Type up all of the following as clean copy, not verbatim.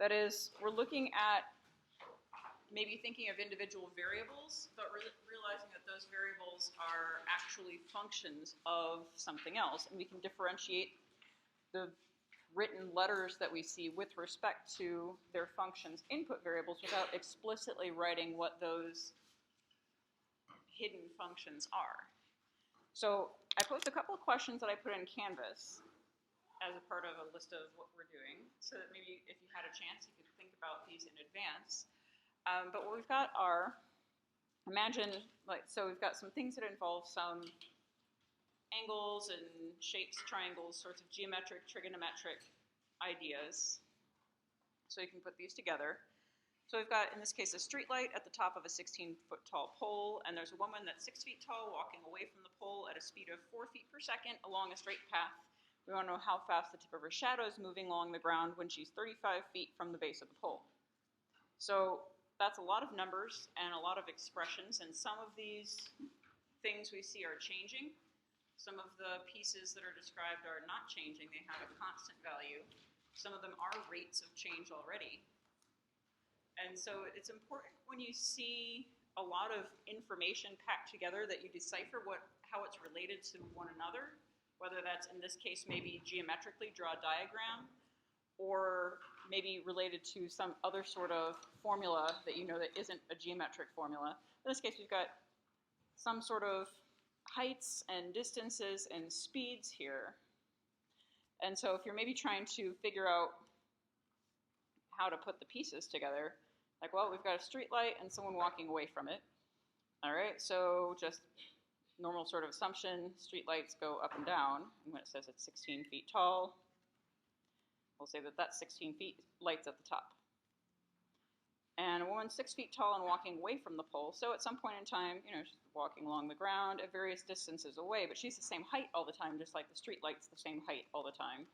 That is, we're looking at maybe thinking of individual variables, but realizing that those variables are actually functions of something else, and we can differentiate the written letters that we see with respect to their functions input variables without explicitly writing what those hidden functions are. So I posed a couple of questions that I put in Canvas as a part of a list of what we're doing, so that maybe if you had a chance, you could think about these in advance. But what we've got are, imagine, so we've got some things that involve some angles and shapes, triangles, sorts of geometric, trigonometric ideas. So you can put these together. So we've got, in this case, a street light at the top of a 16-foot tall pole, and there's a woman that's 6 feet tall walking away from the pole at a speed of 4 feet per second along a straight path. We want to know how fast the tip of her shadow is moving along the ground when she's 35 feet from the base of the pole. So that's a lot of numbers and a lot of expressions, and some of these things we see are changing. Some of the pieces that are described are not changing. They have a constant value. Some of them are rates of change already. And so it's important when you see a lot of information packed together that you decipher how it's related to one another, whether that's, in this case, maybe geometrically draw a diagram, or maybe related to some other sort of formula that you know that isn't a geometric formula. In this case, we've got some sort of heights and distances and speeds here. And so if you're maybe trying to figure out how to put the pieces together, like, well, we've got a street light and someone walking away from it. All right, so just normal sort of assumption, street lights go up and down. And when it says it's 16 feet tall, we'll say that that's 16 feet, lights at the top. And a woman 6 feet tall and walking away from the pole. So at some point in time, she's walking along the ground at various distances away, but she's the same height all the time, just like the street light's the same height all the time.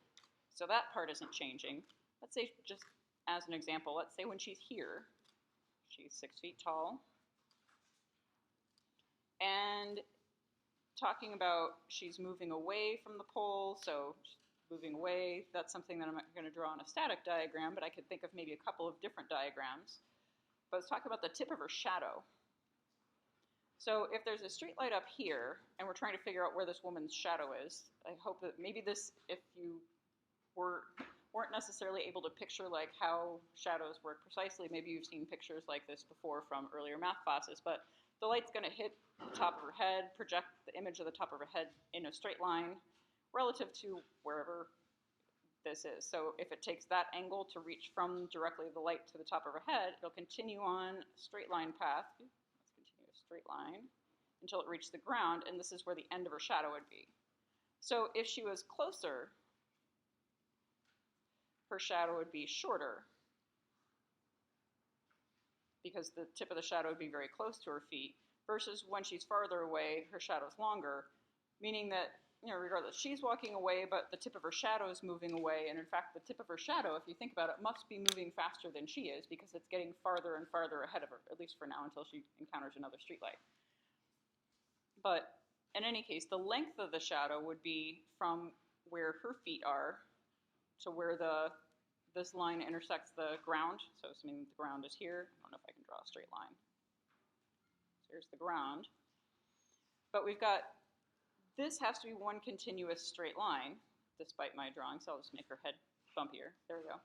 So that part isn't changing. Let's say, just as an example, let's say when she's here, she's 6 feet tall. And talking about she's moving away from the pole, so moving away, that's something that I'm not going to draw on a static diagram, but I could think of maybe a couple of different diagrams. But let's talk about the tip of her shadow. So if there's a street light up here, and we're trying to figure out where this woman's shadow is, I hope that maybe this, if you weren't necessarily able to picture like how shadows work precisely, maybe you've seen pictures like this before from earlier math classes, but the light's going to hit the top of her head, project the image of the top of her head in a straight line relative to wherever this is. So if it takes that angle to reach from directly the light to the top of her head, it'll continue on a straight line path. Let's continue a straight line until it reaches the ground, and this is where the end of her shadow would be. So if she was closer, her shadow would be shorter because the tip of the shadow would be very close to her feet, versus when she's farther away, her shadow's longer, meaning that, regardless, she's walking away, but the tip of her shadow is moving away, and in fact, the tip of her shadow, if you think about it, must be moving faster than she is because it's getting farther and farther ahead of her, at least for now, until she encounters another streetlight. But in any case, the length of the shadow would be from where her feet are to where this line intersects the ground. So assuming the ground is here, I don't know if I can draw a straight line. So here's the ground. But we've got, this has to be one continuous straight line, despite my drawing, so I'll just make her head bumpier. There we go.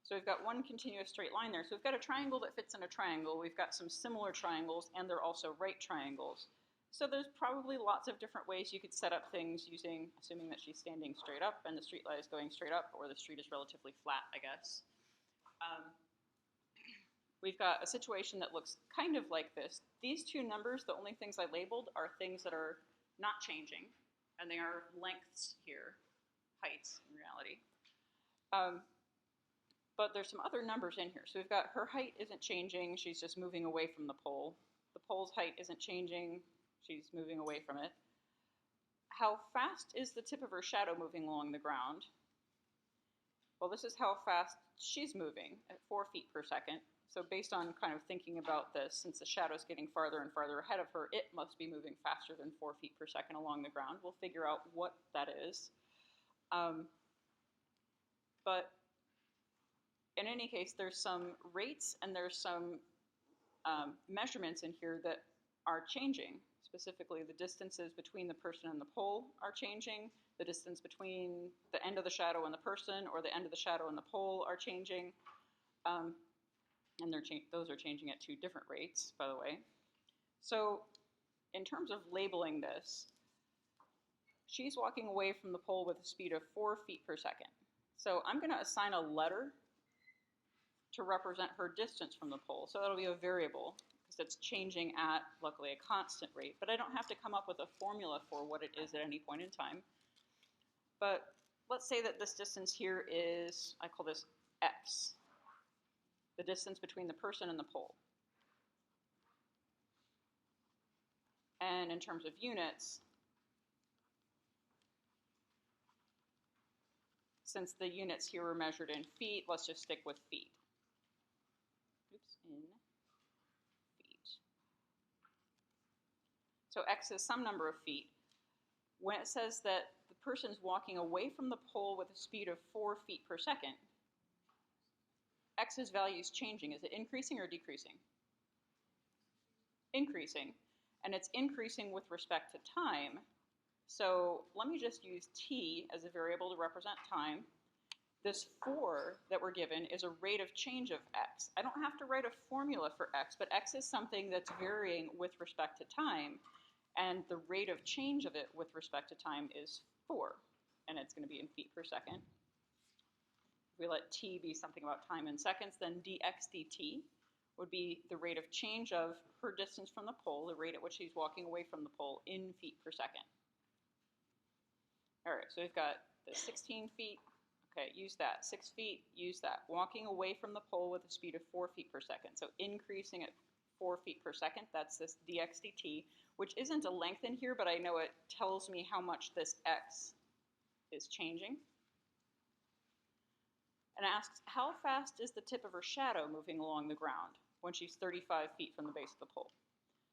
So we've got one continuous straight line there. So we've got a triangle that fits in a triangle. We've got some similar triangles, and they're also right triangles. So there's probably lots of different ways you could set up things using, assuming that she's standing straight up and the street light is going straight up, or the street is relatively flat, I guess. We've got a situation that looks kind of like this. These two numbers, the only things I labeled are things that are not changing, and they are lengths here, heights in reality. But there's some other numbers in here. So we've got her height isn't changing, she's just moving away from the pole. The pole's height isn't changing, she's moving away from it. How fast is the tip of her shadow moving along the ground? Well, this is how fast she's moving, at 4 feet per second. So based on kind of thinking about this, since the shadow's getting farther and farther ahead of her, it must be moving faster than 4 feet per second along the ground. We'll figure out what that is. But in any case, there's some rates and there's some measurements in here that are changing. Specifically, the distances between the person and the pole are changing. The distance between the end of the shadow and the person, or the end of the shadow and the pole, are changing. And those are changing at 2 different rates, by the way. So in terms of labeling this, she's walking away from the pole with a speed of 4 feet per second. So I'm going to assign a letter to represent her distance from the pole. So that'll be a variable, because it's changing at, luckily, a constant rate. But I don't have to come up with a formula for what it is at any point in time. But let's say that this distance here is, I call this x, the distance between the person and the pole. And in terms of units, since the units here were measured in feet, let's just stick with feet. Oops, in feet. So x is some number of feet. When it says that the person's walking away from the pole with a speed of 4 feet per second, x's value is changing. Is it increasing or decreasing? Increasing. And it's increasing with respect to time. So let me just use t as a variable to represent time. This 4 that we're given is a rate of change of x. I don't have to write a formula for x, but x is something that's varying with respect to time. And the rate of change of it with respect to time is 4. And it's going to be in feet per second. If we let t be something about time in seconds, then dx dt would be the rate of change of her distance from the pole, the rate at which she's walking away from the pole, in feet per second. All right, so we've got the 16 feet. Okay, use that. 6 feet, use that. Walking away from the pole with a speed of 4 feet per second. So increasing at 4 feet per second, that's this dx dt, which isn't a length in here, but I know it tells me how much this x is changing. And it asks, how fast is the tip of her shadow moving along the ground when she's 35 feet from the base of the pole?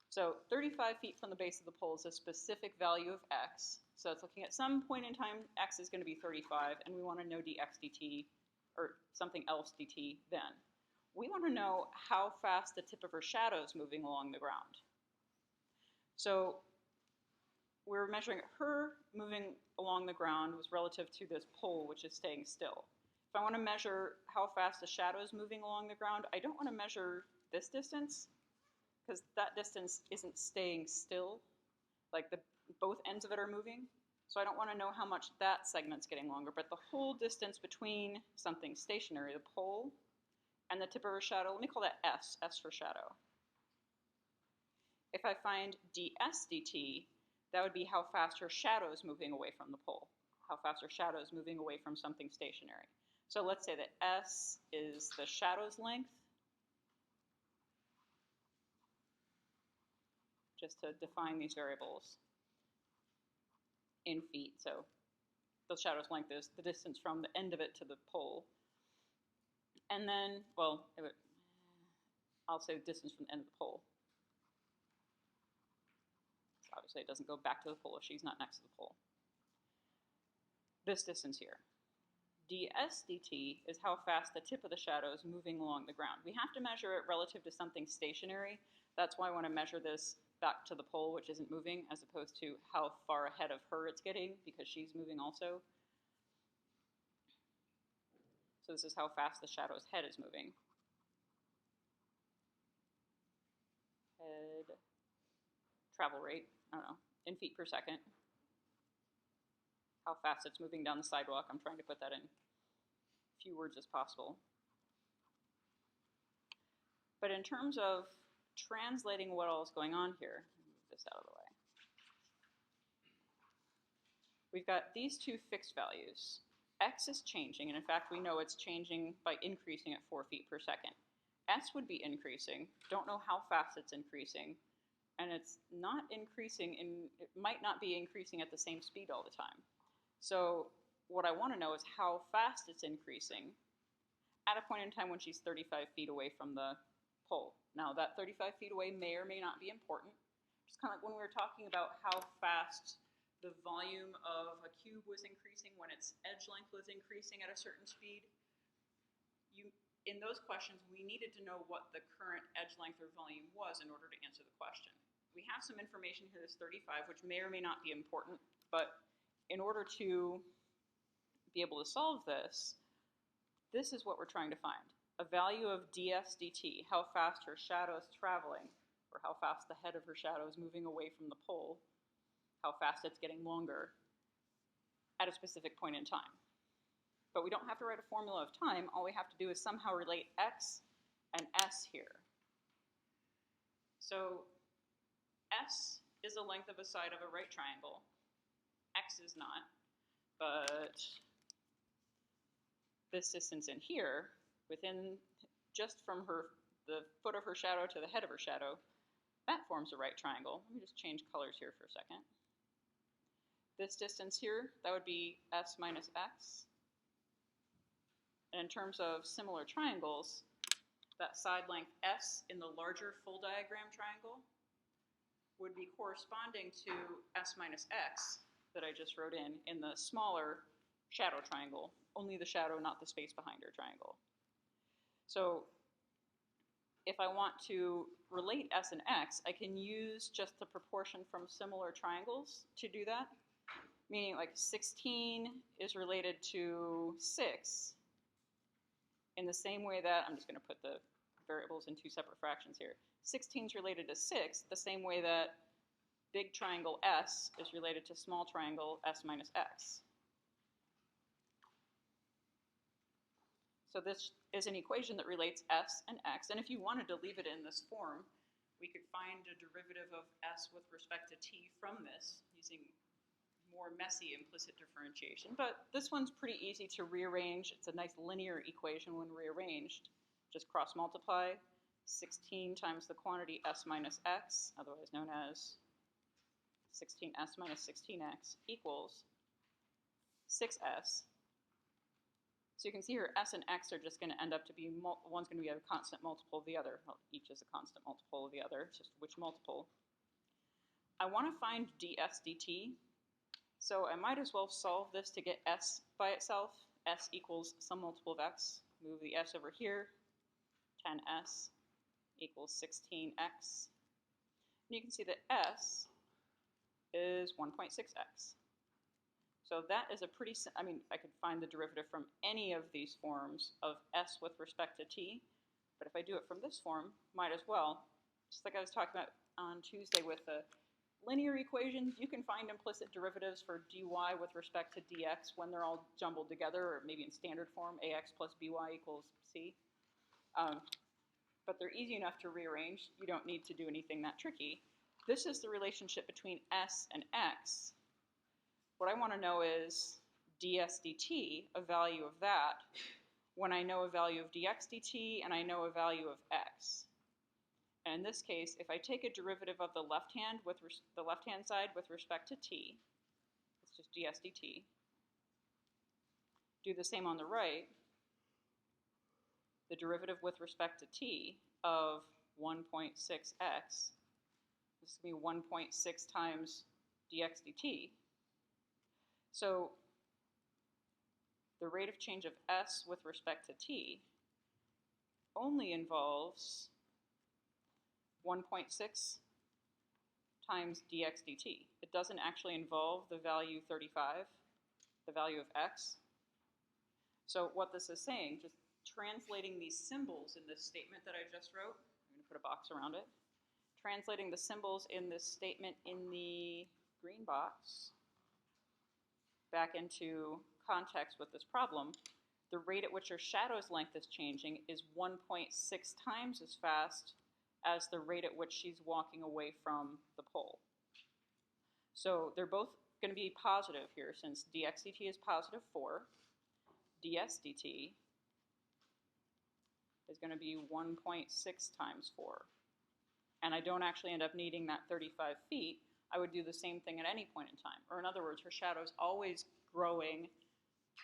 So 35 feet from the base of the pole is a specific value of x. So it's looking at some point in time, x is going to be 35, and we want to know dx dt, or something else dt then. We want to know how fast the tip of her shadow is moving along the ground. So we're measuring her moving along the ground was relative to this pole, which is staying still. If I want to measure how fast the shadow is moving along the ground, I don't want to measure this distance, because that distance isn't staying still. Like both ends of it are moving. So I don't want to know how much that segment's getting longer, but the whole distance between something stationary, the pole, and the tip of her shadow, let me call that s, s for shadow. If I find ds dt, that would be how fast her shadow is moving away from the pole, how fast her shadow is moving away from something stationary. So let's say that s is the shadow's length, just to define these variables in feet. So the shadow's length is the distance from the end of it to the pole. And then, well, I'll say distance from the end of the pole. So obviously it doesn't go back to the pole if she's not next to the pole. This distance here. ds dt is how fast the tip of the shadow is moving along the ground. We have to measure it relative to something stationary. That's why I want to measure this back to the pole, which isn't moving, as opposed to how far ahead of her it's getting, because she's moving also. So this is how fast the shadow's head is moving. Head travel rate, I don't know, in feet per second. How fast it's moving down the sidewalk. I'm trying to put that in few words as possible. But in terms of translating what all is going on here, move this out of the way. We've got these two fixed values. X is changing, and in fact we know it's changing by increasing at 4 feet per second. S would be increasing, don't know how fast it's increasing, and it's not increasing, it might not be increasing at the same speed all the time. So what I want to know is how fast it's increasing at a point in time when she's 35 feet away from the pole. Now that 35 feet away may or may not be important. Just kind of like when we were talking about how fast the volume of a cube was increasing when its edge length was increasing at a certain speed. in those questions, we needed to know what the current edge length or volume was in order to answer the question. We have some information here that's 35, which may or may not be important, but in order to be able to solve this, this is what we're trying to find. A value of ds dt, how fast her shadow is traveling, or how fast the head of her shadow is moving away from the pole, how fast it's getting longer at a specific point in time. But we don't have to write a formula of time. All we have to do is somehow relate x and s here. So s is the length of a side of a right triangle. X is not, but this distance in here, within just from the foot of her shadow to the head of her shadow, that forms a right triangle. Let me just change colors here for a second. This distance here, that would be s minus x. And in terms of similar triangles, that side length s in the larger full diagram triangle would be corresponding to s minus x that I just wrote in the smaller shadow triangle, only the shadow, not the space behind her triangle. So if I want to relate s and x, I can use just the proportion from similar triangles to do that, meaning like 16 is related to 6 in the same way that, I'm just going to put the variables in two separate fractions here. 16 is related to 6 the same way that big triangle S is related to small triangle S minus X. So this is an equation that relates S and X, and if you wanted to leave it in this form, we could find a derivative of S with respect to T from this using more messy implicit differentiation. But this one's pretty easy to rearrange. It's a nice linear equation when rearranged. Just cross multiply 16 times the quantity S minus X, otherwise known as 16S minus 16X, equals 6S. So you can see here S and X are just going to end up to be, one's going to be a constant multiple of the other. Well, each is a constant multiple of the other, it's just which multiple. I want to find ds dt, so I might as well solve this to get S by itself. S equals some multiple of X. Move the S over here. 10S equals 16X. And you can see that S is 1.6X. So that is a pretty, I mean, I could find the derivative from any of these forms of S with respect to T, but if I do it from this form, might as well. Just like I was talking about on Tuesday with the linear equations, you can find implicit derivatives for dy with respect to dx when they're all jumbled together, or maybe in standard form, ax plus by equals c. But they're easy enough to rearrange. You don't need to do anything that tricky. This is the relationship between S and X. What I want to know is ds dt, a value of that, when I know a value of dx dt and I know a value of x. And in this case, if I take a derivative of the left hand side with respect to t, it's just ds dt. Do the same on the right. The derivative with respect to t of 1.6x, this is going to be 1.6 times dx dt. So the rate of change of s with respect to t only involves 1.6 times dx dt. It doesn't actually involve the value 35, the value of x. So what this is saying, just translating these symbols in this statement that I just wrote, I'm going to put a box around it, translating the symbols in this statement in the green box back into context with this problem, the rate at which your shadow's length is changing is 1.6 times as fast as the rate at which she's walking away from the pole. So they're both going to be positive here, since dx dt is positive 4, ds dt is going to be 1.6 times 4. And I don't actually end up needing that 35 feet. I would do the same thing at any point in time. Or in other words, her shadow's always growing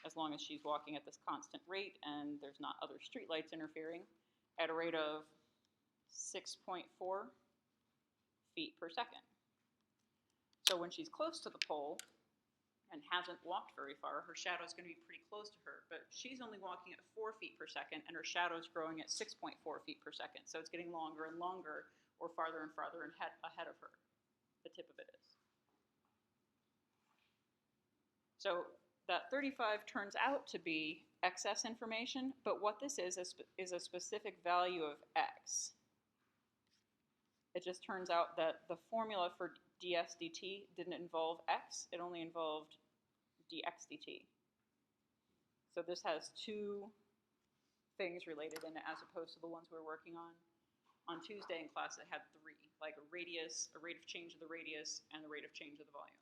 as long as she's walking at this constant rate and there's not other streetlights interfering at a rate of 6.4 feet per second. So when she's close to the pole, and hasn't walked very far, her shadow is going to be pretty close to her. But she's only walking at 4 feet per second, and her shadow is growing at 6.4 feet per second. So it's getting longer and longer, or farther and farther ahead of her. The tip of it is. So that 35 turns out to be excess information, but what this is a specific value of x. It just turns out that the formula for ds dt didn't involve x, it only involved dx dt. So this has two things related in it as opposed to the ones we were working on. On Tuesday in class it had three, like a radius, a rate of change of the radius, and the rate of change of the volume.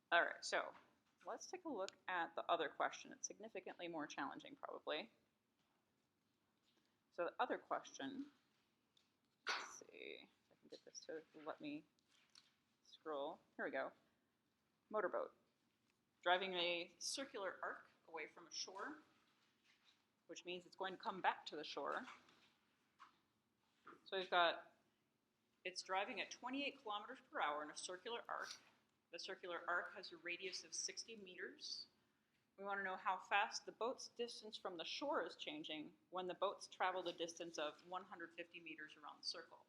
All right, so let's take a look at the other question. It's significantly more challenging probably. So the other question, let's see if I can get this to let me scroll. Here we go. Motorboat. Driving a circular arc away from a shore, which means it's going to come back to the shore. So we've got, it's driving at 28 kilometers per hour in a circular arc. The circular arc has a radius of 60 meters. We want to know how fast the boat's distance from the shore is changing when the boat's traveled a distance of 150 meters around the circle.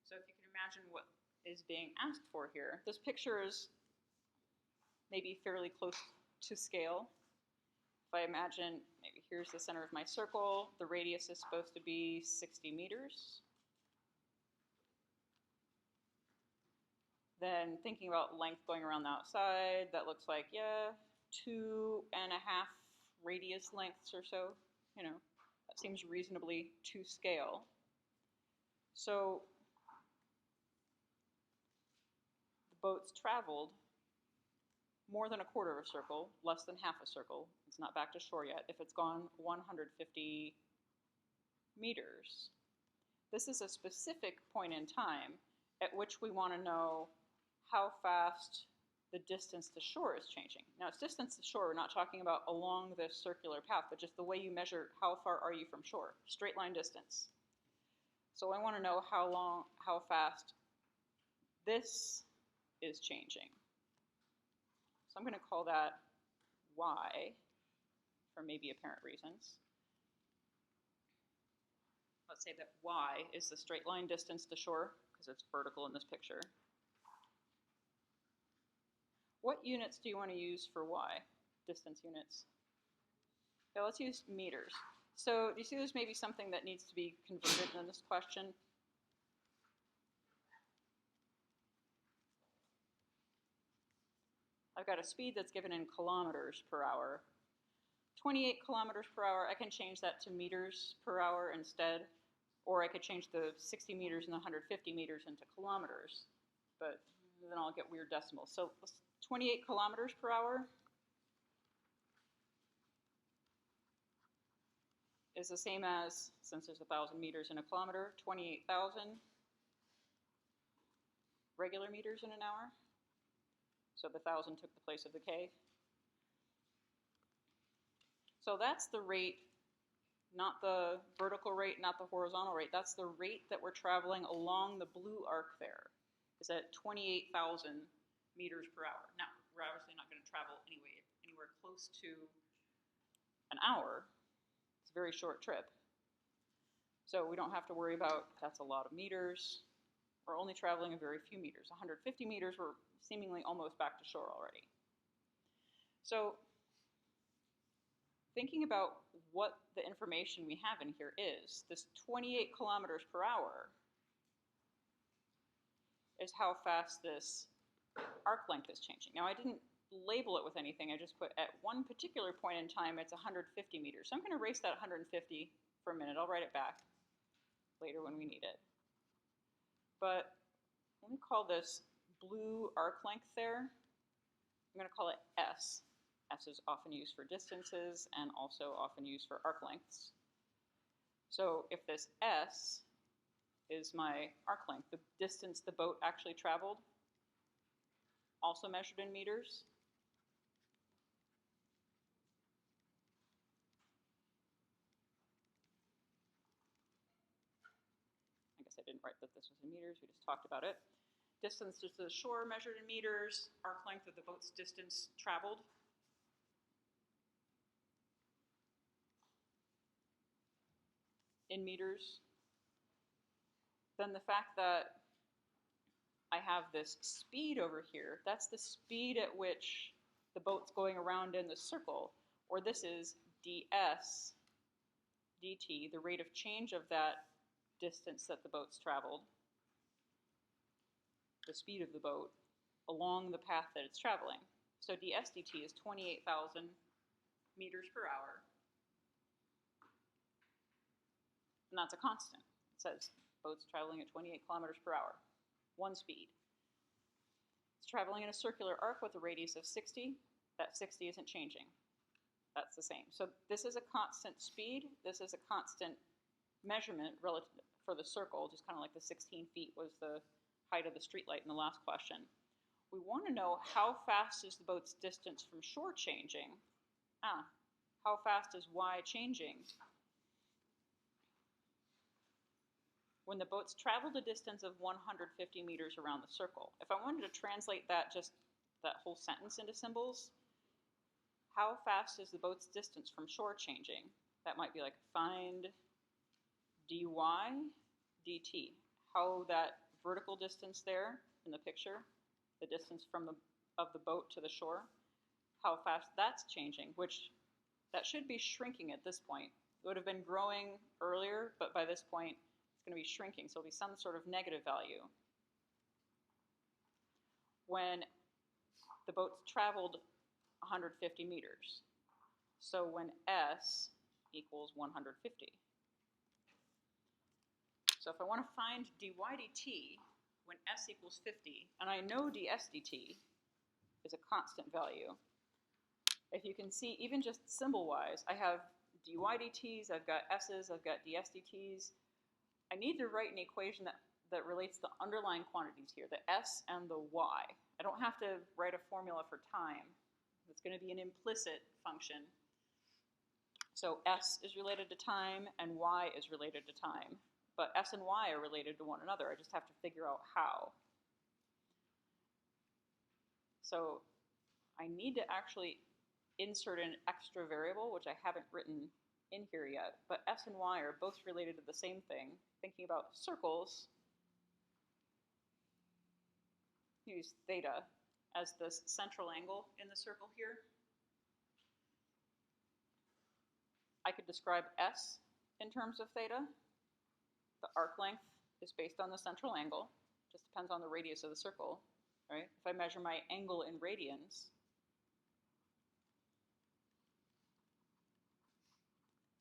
So if you can imagine what is being asked for here, this picture is maybe fairly close to scale. If I imagine, maybe here's the center of my circle, the radius is supposed to be 60 meters. Then thinking about length going around the outside, that looks like, yeah, 2.5 radius lengths or so. You know, that seems reasonably to scale. So the boat's traveled more than a quarter of a circle, less than half a circle. It's not back to shore yet. If it's gone 150 meters, this is a specific point in time at which we want to know how fast the distance to shore is changing. Now, it's distance to shore. We're not talking about along this circular path, but just the way you measure how far are you from shore, straight line distance. So I want to know how fast this is changing. So I'm going to call that y for maybe apparent reasons. Let's say that y is the straight line distance to shore because it's vertical in this picture. What units do you want to use for y, distance units? Okay, let's use meters. So do you see there's maybe something that needs to be converted in this question? I've got a speed that's given in kilometers per hour. 28 kilometers per hour, I can change that to meters per hour instead, or I could change the 60 meters and the 150 meters into kilometers, but then I'll get weird decimals. So 28 kilometers per hour is the same as, since there's 1,000 meters in a kilometer, 28,000 regular meters in an hour. So the 1,000 took the place of the K. So that's the rate, not the vertical rate, not the horizontal rate. That's the rate that we're traveling along the blue arc there. Is at 28,000 meters per hour. Now, we're obviously not going to travel anywhere close to an hour. It's a very short trip. So we don't have to worry about, that's a lot of meters. We're only traveling a very few meters. 150 meters, we're seemingly almost back to shore already. So thinking about what the information we have in here is, this 28 kilometers per hour is how fast this arc length is changing. Now, I didn't label it with anything. I just put at one particular point in time, it's 150 meters. So I'm going to erase that 150 for a minute. I'll write it back later when we need it. But let me call this blue arc length there. I'm going to call it S. S is often used for distances and also often used for arc lengths. So if this S is my arc length, the distance the boat actually traveled, also measured in meters. I guess I didn't write that this was in meters, we just talked about it. Distance to the shore measured in meters, arc length of the boat's distance traveled. In meters. Then the fact that I have this speed over here, that's the speed at which the boat's going around in the circle, or this is ds dt, the rate of change of that distance that the boat's traveled, the speed of the boat along the path that it's traveling. So ds dt is 28,000 meters per hour, and that's a constant. It says boat's traveling at 28 kilometers per hour, one speed. It's traveling in a circular arc with a radius of 60. That 60 isn't changing. That's the same. So this is a constant speed. This is a constant measurement relative for the circle, just kind of like the 16 feet was the height of the streetlight in the last question. We want to know how fast is the boat's distance from shore changing. How fast is y changing? When the boat's traveled a distance of 150 meters around the circle. If I wanted to translate that, just that whole sentence into symbols, how fast is the boat's distance from shore changing? That might be like find dy dt. How that vertical distance there in the picture, the distance from of the boat to the shore, how fast that's changing, which that should be shrinking at this point. It would have been growing earlier, but by this point, going to be shrinking, so it'll be some sort of negative value. When the boat's traveled 150 meters, so when s equals 150. So if I want to find dy dt when s equals 50, and I know ds dt is a constant value, if you can see, even just symbol-wise, I have dy dt's, I've got s's, I've got ds dt's. I need to write an equation that relates the underlying quantities here, the s and the y. I don't have to write a formula for time. It's going to be an implicit function. So s is related to time and y is related to time. But s and y are related to one another. I just have to figure out how. So I need to actually insert an extra variable, which I haven't written in here yet. But s and y are both related to the same thing. Thinking about circles, use theta as this central angle in the circle here. I could describe s in terms of theta. The arc length is based on the central angle. Just depends on the radius of the circle, right? If I measure my angle in radians,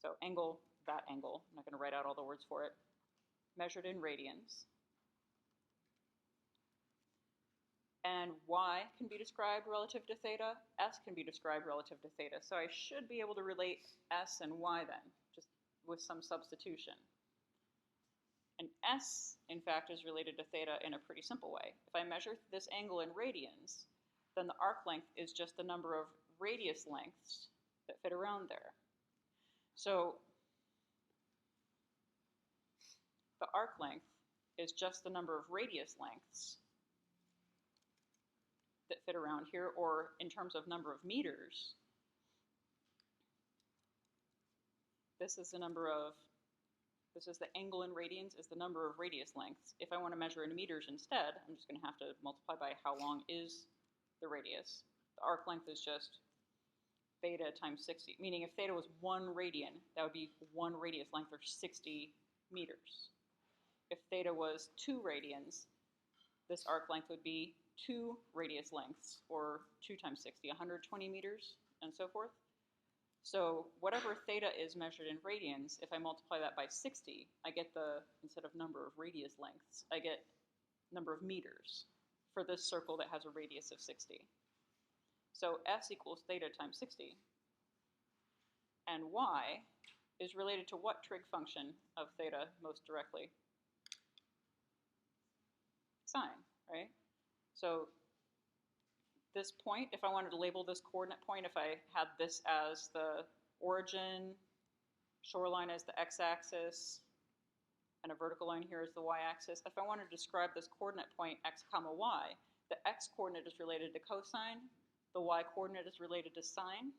so angle, that angle, I'm not going to write out all the words for it, measured in radians. And y can be described relative to theta, s can be described relative to theta. So I should be able to relate s and y then, just with some substitution. And s, in fact, is related to theta in a pretty simple way. If I measure this angle in radians, then the arc length is just the number of radius lengths that fit around there. So the arc length is just the number of radius lengths that fit around here, or in terms of number of meters, this is the angle in radians is the number of radius lengths. If I want to measure in meters instead, I'm just going to have to multiply by how long is the radius. The arc length is just theta times 60, meaning if theta was 1 radian, that would be 1 radius length, or 60 meters. If theta was 2 radians, this arc length would be 2 radius lengths, or 2 times 60, 120 meters, and so forth. So whatever theta is measured in radians, if I multiply that by 60, I get instead of number of radius lengths, I get number of meters for this circle that has a radius of 60. So s equals theta times 60. And y is related to what trig function of theta most directly? Sine, right? So this point, if I wanted to label this coordinate point, if I had this as the origin, shoreline as the x-axis, and a vertical line here is the y-axis. If I want to describe this coordinate point x comma y, the x-coordinate is related to cosine, the y-coordinate is related to sine.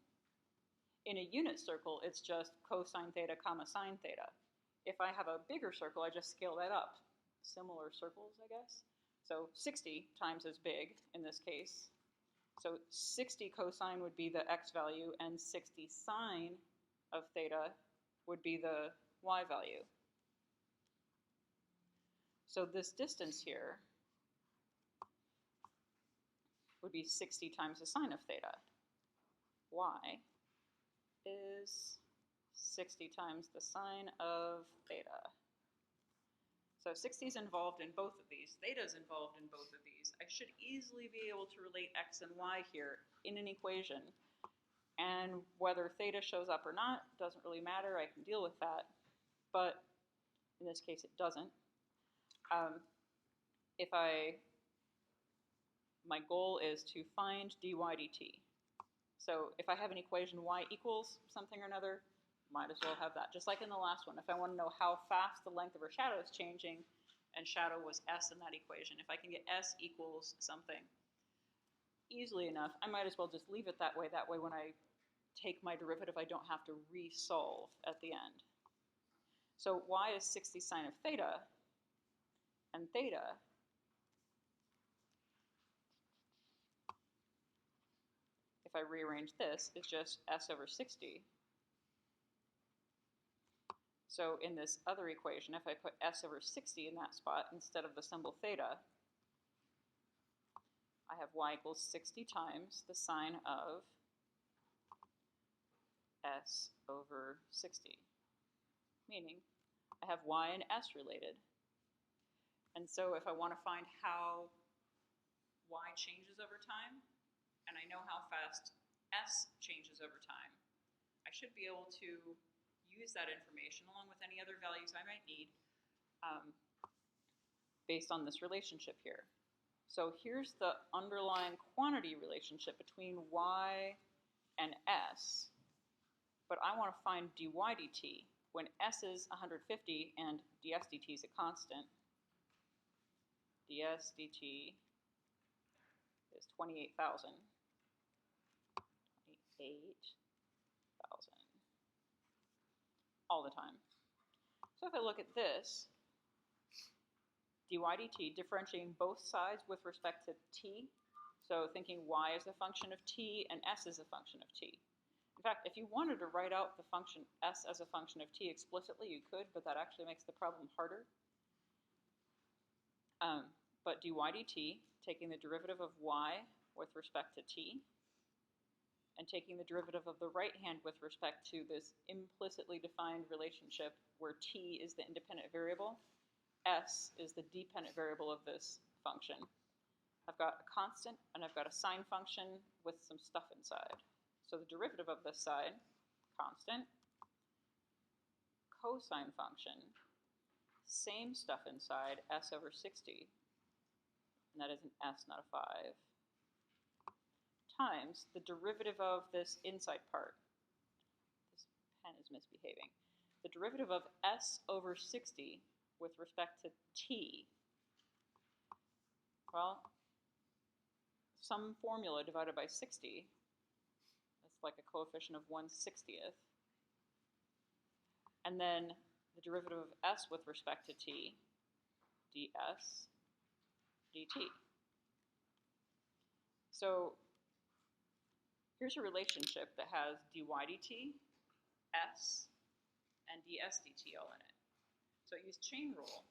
In a unit circle, it's just cosine theta comma sine theta. If I have a bigger circle, I just scale that up. Similar circles, I guess. So 60 times as big in this case. So 60 cosine would be the x value, and 60 sine of theta would be the y value. So this distance here would be 60 times the sine of theta. Y is 60 times the sine of theta. So 60 is involved in both of these. Theta is involved in both of these. I should easily be able to relate x and y here in an equation. And whether theta shows up or not doesn't really matter. I can deal with that. But in this case, it doesn't. My goal is to find dy dt. So if I have an equation y equals something or another, might as well have that. Just like in the last one, if I want to know how fast the length of a shadow is changing, and shadow was s in that equation, if I can get s equals something easily enough, I might as well just leave it that way. That way when I take my derivative, I don't have to resolve at the end. So y is 60 sine of theta, and theta if I rearrange this, is just s over 60. So in this other equation, if I put s over 60 in that spot instead of the symbol theta, I have y equals 60 times the sine of s over 60, meaning I have y and s related. And so if I want to find how y changes over time, and I know how fast s changes over time, I should be able to use that information along with any other values I might need based on this relationship here. So here's the underlying quantity relationship between y and s, but I want to find dy dt when s is 150 and ds dt is a constant. ds dt is 28,000. 28,000 all the time. So if I look at this, dy dt, differentiating both sides with respect to t, so thinking y is a function of t and s is a function of t. In fact, if you wanted to write out the function s as a function of t explicitly, you could, but that actually makes the problem harder. But dy dt, taking the derivative of y with respect to t, and taking the derivative of the right hand with respect to this implicitly defined relationship where t is the independent variable, s is the dependent variable of this function. I've got a constant and I've got a sine function with some stuff inside. So the derivative of this side, constant, cosine function, same stuff inside, s over 60, and that is an s, not a 5, times the derivative of this inside part. This pen is misbehaving. The derivative of s over 60 with respect to t, well, some formula divided by 60, that's like a coefficient of 1/60th. And then the derivative of s with respect to t, ds dt. So here's a relationship that has dy dt, s, and ds dt all in it. So I use chain rule.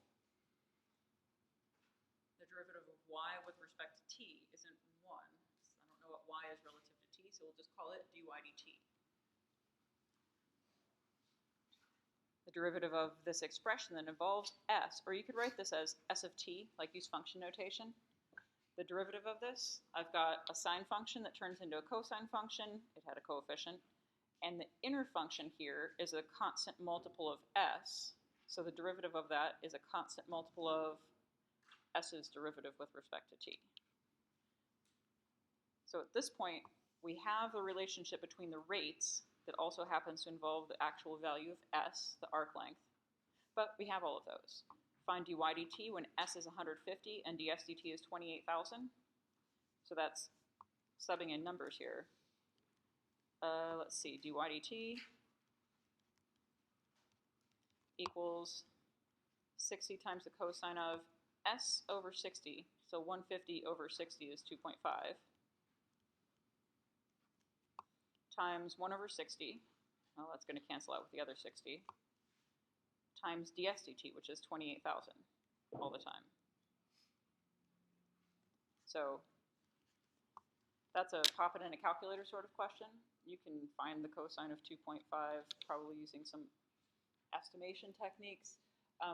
The derivative of y with respect to t isn't 1. I don't know what y is relative to t, so we'll just call it dy dt. The derivative of this expression that involves s, or you could write this as s of t, like use function notation. The derivative of this, I've got a sine function that turns into a cosine function. It had a coefficient. And the inner function here is a constant multiple of s. So the derivative of that is a constant multiple of s's derivative with respect to t. So at this point, we have the relationship between the rates that also happens to involve the actual value of s, the arc length. but we have all of those. Find dy dt when s is 150 and ds dt is 28,000. So that's subbing in numbers here. Let's see, dy dt equals 60 times the cosine of s over 60. So 150 over 60 is 2.5 times 1 over 60. Well, that's going to cancel out with the other 60. Times ds dt, which is 28,000 all the time. So that's a pop it in a calculator sort of question. You can find the cosine of 2.5 probably using some estimation techniques,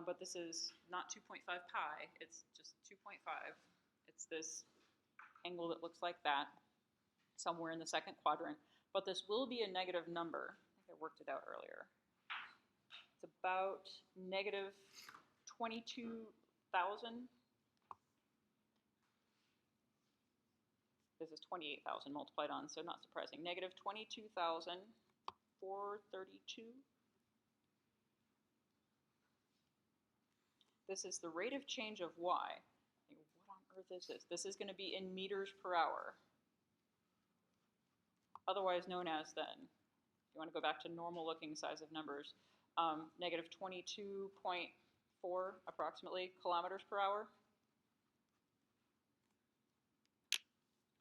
but this is not 2.5 pi, it's just 2.5. It's this angle that looks like that, somewhere in the second quadrant, but this will be a negative number. I think I worked it out earlier. It's about negative 22,000. This is 28,000 multiplied on, so not surprising. Negative 22,432. This is the rate of change of y. What on earth is this? This is going to be in meters per hour, otherwise known as then, if you want to go back to normal looking size of numbers, negative 22.4 approximately kilometers per hour.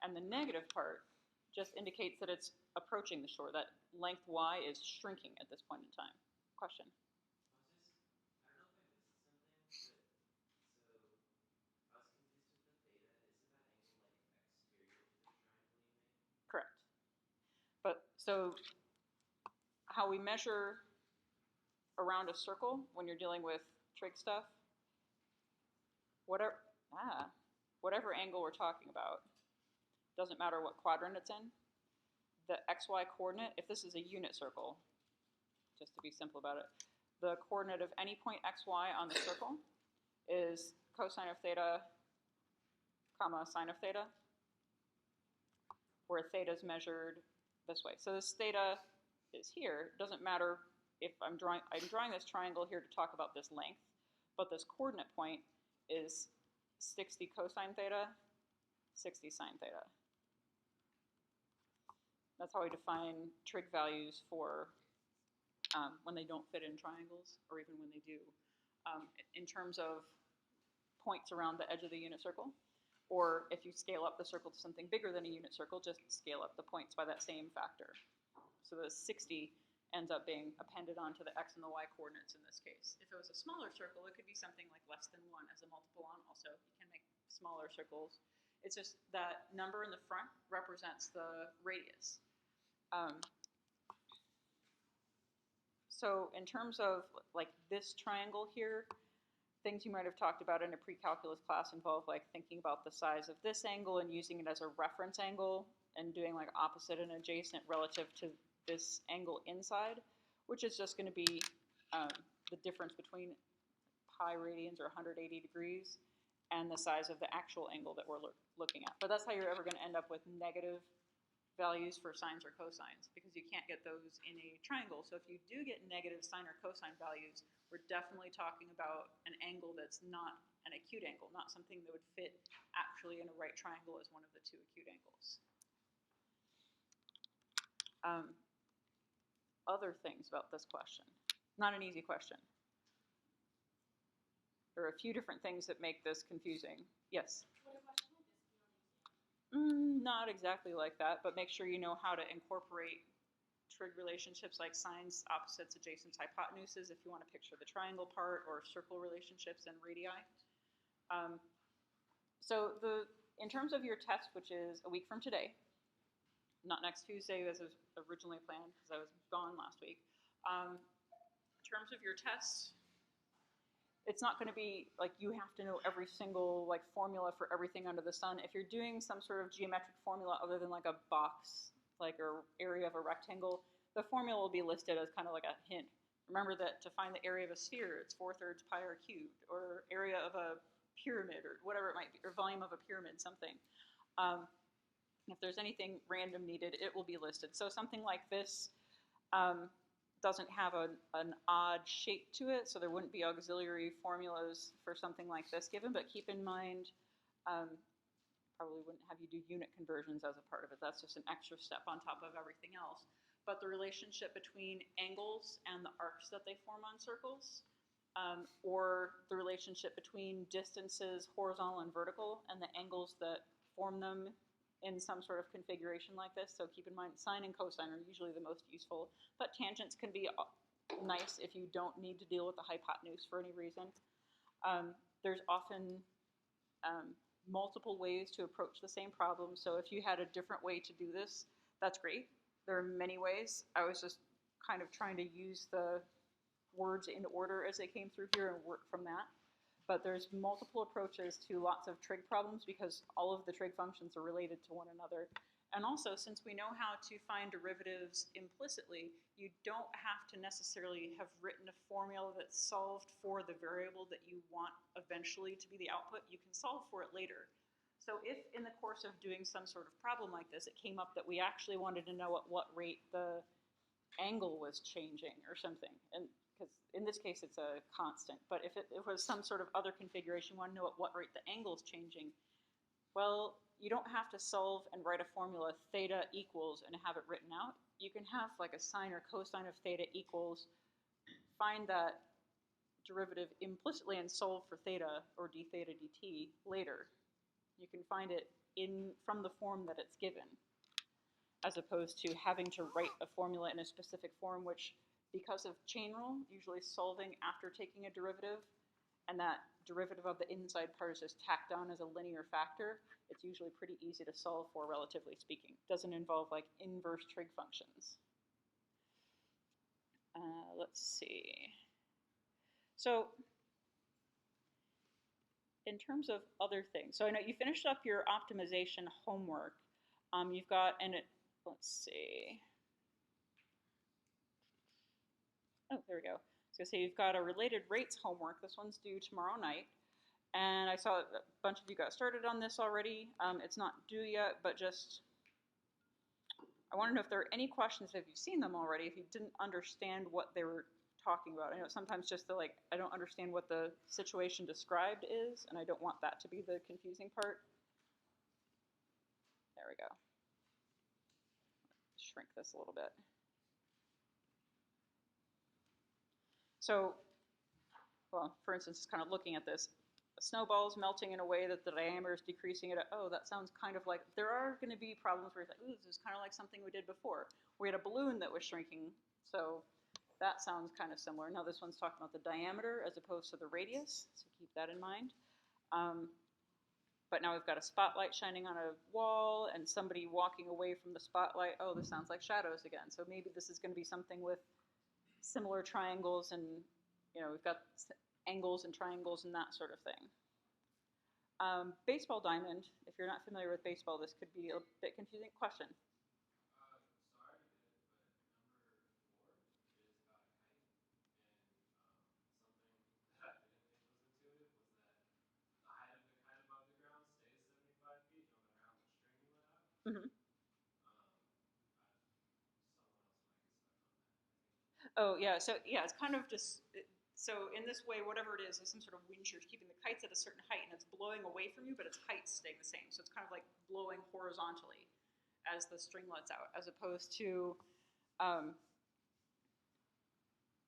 And the negative part just indicates that it's approaching the shore, that length y is shrinking at this point in time. Question? Correct. But so how we measure around a circle when you're dealing with trig stuff, whatever angle we're talking about, doesn't matter what quadrant it's in, the xy coordinate, if this is a unit circle, just to be simple about it, the coordinate of any point xy on the circle is cosine of theta, comma, sine of theta, where theta is measured this way. So this theta is here. It doesn't matter if I'm drawing this triangle here to talk about this length, but this coordinate point is 60 cosine theta, 60 sine theta. That's how we define trig values for when they don't fit in triangles, or even when they do, in terms of points around the edge of the unit circle. Or if you scale up the circle to something bigger than a unit circle, just scale up the points by that same factor. So the 60 ends up being appended onto the x and the y coordinates in this case. If it was a smaller circle, it could be something like less than 1 as a multiple on also. You can make smaller circles. It's just that number in the front represents the radius. So in terms of like this triangle here, things you might have talked about in a pre-calculus class involve like thinking about the size of this angle and using it as a reference angle and doing like opposite and adjacent relative to this angle inside, which is just going to be the difference between pi radians or 180 degrees and the size of the actual angle that we're looking at. But that's how you're ever going to end up with negative values for sines or cosines, because you can't get those in a triangle. So if you do get negative sine or cosine values, we're definitely talking about an angle that's not an acute angle, not something that would fit actually in a right triangle as one of the two acute angles. Other things about this question. Not an easy question. There are a few different things that make this confusing. Yes? Would a question like this be on the exam? Not exactly like that, but make sure you know how to incorporate trig relationships like sines, opposites, adjacents, hypotenuses, if you want to picture the triangle part, or circle relationships and radii. So in terms of your test, which is a week from today, not next Tuesday as was originally planned because I was gone last week. In terms of your tests, it's not going to be like you have to know every single like formula for everything under the sun. If you're doing some sort of geometric formula other than like a box, like or area of a rectangle, the formula will be listed as kind of like a hint. Remember that to find the area of a sphere, it's 4/3 pi r cubed, or area of a pyramid, or whatever it might be, or volume of a pyramid, something. If there's anything random needed, it will be listed. So something like this, doesn't have an odd shape to it, so there wouldn't be auxiliary formulas for something like this given, but keep in mind, probably wouldn't have you do unit conversions as a part of it. That's just an extra step on top of everything else. But the relationship between angles and the arcs that they form on circles, or the relationship between distances, horizontal and vertical, and the angles that form them in some sort of configuration like this. So keep in mind, sine and cosine are usually the most useful, but tangents can be nice if you don't need to deal with the hypotenuse for any reason. There's often multiple ways to approach the same problem. So if you had a different way to do this, that's great. There are many ways. I was just kind of trying to use the words in order as they came through here and work from that. But there's multiple approaches to lots of trig problems because all of the trig functions are related to one another. And also, since we know how to find derivatives implicitly, you don't have to necessarily have written a formula that's solved for the variable that you want eventually to be the output. You can solve for it later. So if in the course of doing some sort of problem like this, it came up that we actually wanted to know at what rate the angle was changing or something, and because in this case it's a constant, but if it was some sort of other configuration, you want to know at what rate the angle is changing, well, you don't have to solve and write a formula theta equals and have it written out. You can have like a sine or cosine of theta equals, find that derivative implicitly and solve for theta or d theta dt later. You can find it from the form that it's given, as opposed to having to write a formula in a specific form, which, because of chain rule, usually solving after taking a derivative, and that derivative of the inside part is just tacked on as a linear factor, it's usually pretty easy to solve for, relatively speaking. It doesn't involve like inverse trig functions. Let's see. So in terms of other things, so I know you finished up your optimization homework. You've got, let's see. Oh, there we go. I was going to say you've got a related rates homework. This one's due tomorrow night. And I saw a bunch of you got started on this already. It's not due yet, but just, I want to know if there are any questions, if you've seen them already, if you didn't understand what they were talking about. I know sometimes just the I don't understand what the situation described is, and I don't want that to be the confusing part. There we go. Shrink this a little bit. So, well, for instance, just kind of looking at this, a snowball is melting in a way that the diameter is decreasing it. Oh, that sounds kind of like, there are going to be problems where it's like, ooh, this is kind of like something we did before. We had a balloon that was shrinking, so that sounds kind of similar. Now this one's talking about the diameter as opposed to the radius, so keep that in mind. But now we've got a spotlight shining on a wall and somebody walking away from the spotlight. Oh, this sounds like shadows again. So maybe this is going to be something with similar triangles and, we've got angles and triangles and that sort of thing. Baseball diamond, if you're not familiar with baseball, this could be a bit confusing. Question? Mm-hmm. Oh, yeah. So, yeah, it's kind of just, so in this way, whatever it is some sort of wind shear keeping the kites at a certain height, and it's blowing away from you, but its height's staying the same. So it's kind of like blowing horizontally as the string lets out, as opposed to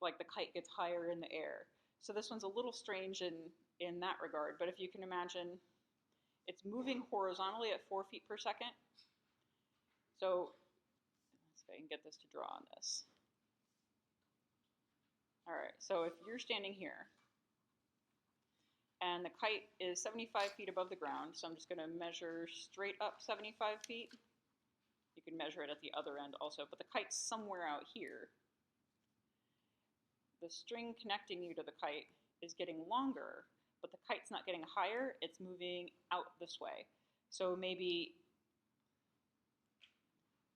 like the kite gets higher in the air. So this one's a little strange in that regard, but if you can imagine, it's moving horizontally at 4 feet per second. So let's see if I can get this to draw on this. All right, so if you're standing here, and the kite is 75 feet above the ground, so I'm just going to measure straight up 75 feet. You can measure it at the other end also, but the kite's somewhere out here. The string connecting you to the kite is getting longer, but the kite's not getting higher, it's moving out this way. So maybe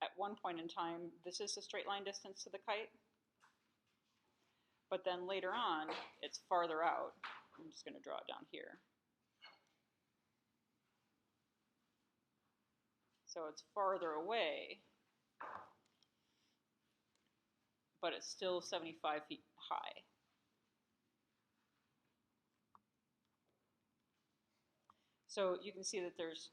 at one point in time, this is the straight line distance to the kite, but then later on, it's farther out. I'm just going to draw it down here. So it's farther away, but it's still 75 feet high. So you can see that there's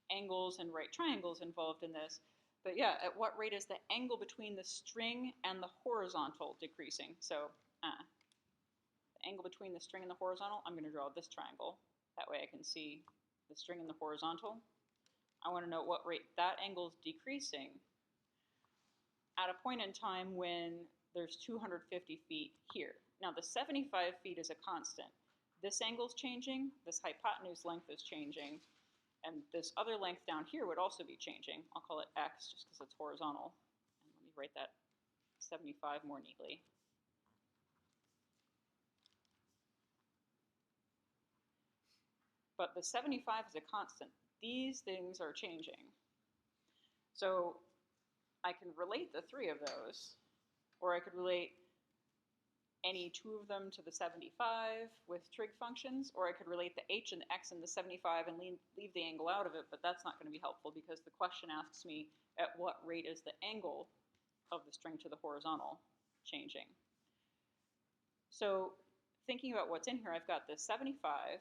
angles and right triangles involved in this. But yeah, at what rate is the angle between the string and the horizontal decreasing? So the angle between the string and the horizontal, I'm going to draw this triangle. That way I can see the string and the horizontal. I want to know at what rate that angle is decreasing at a point in time when there's 250 feet here. Now the 75 feet is a constant. This angle's changing, this hypotenuse length is changing, and this other length down here would also be changing. I'll call it x just because it's horizontal. And let me write that 75 more neatly. But the 75 is a constant. These things are changing. So I can relate the three of those, or I could relate any two of them to the 75 with trig functions, or I could relate the h and the x and the 75 and leave the angle out of it, but that's not going to be helpful because the question asks me at what rate is the angle of the string to the horizontal changing. So thinking about what's in here, I've got this 75.